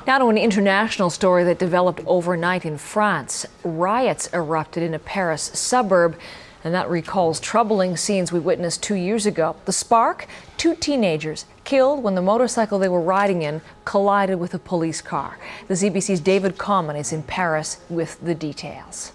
Now to an international story that developed overnight in France. Riots erupted in a Paris suburb, and that recalls troubling scenes we witnessed 2 years ago. The spark? 2 teenagers killed when the motorcycle they were riding in collided with a police car. The CBC's David Common is in Paris with the details.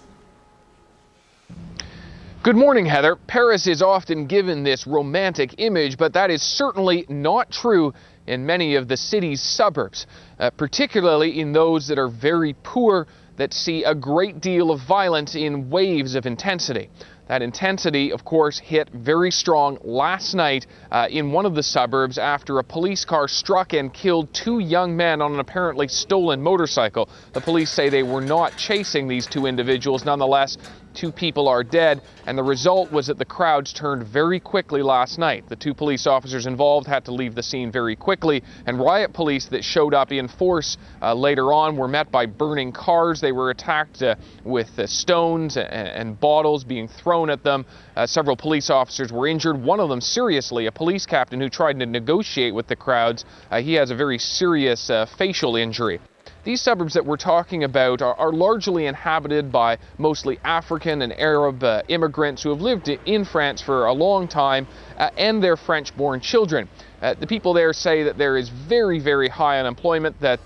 Good morning, Heather. Paris is often given this romantic image, but that is certainly not true in many of the city's suburbs, particularly in those that are very poor, that see a great deal of violence in waves of intensity. That intensity, of course, hit very strong last night in one of the suburbs after a police car struck and killed 2 young men on an apparently stolen motorcycle. The police say they were not chasing these 2 individuals. Nonetheless, 2 people are dead, and the result was that the crowds turned very quickly last night. The 2 police officers involved had to leave the scene very quickly, and riot police that showed up in force later on were met by burning cars. They were attacked with stones and bottles being thrown at them. Several police officers were injured, one of them seriously, a police captain who tried to negotiate with the crowds. He has a very serious facial injury. These suburbs that we're talking about are largely inhabited by mostly African and Arab immigrants who have lived in France for a long time and their French-born children. The people there say that there is very, very high unemployment, that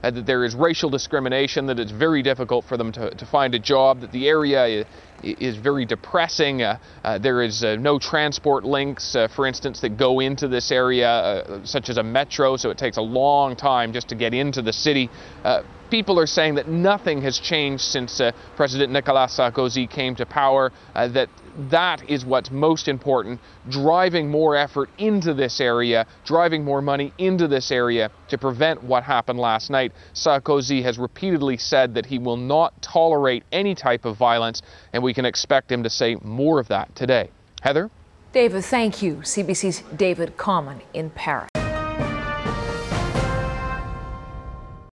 there is racial discrimination, that it's very difficult for them to find a job, that the area is very depressing. There is no transport links, for instance, that go into this area, such as a metro, so it takes a long time just to get into the city. People are saying that nothing has changed since President Nicolas Sarkozy came to power, that is what's most important, driving more effort into this area, driving more money into this area to prevent what happened last night. Sarkozy has repeatedly said that he will not tolerate any type of violence, and we can expect him to say more of that today. Heather? David, thank you. CBC's David Common in Paris.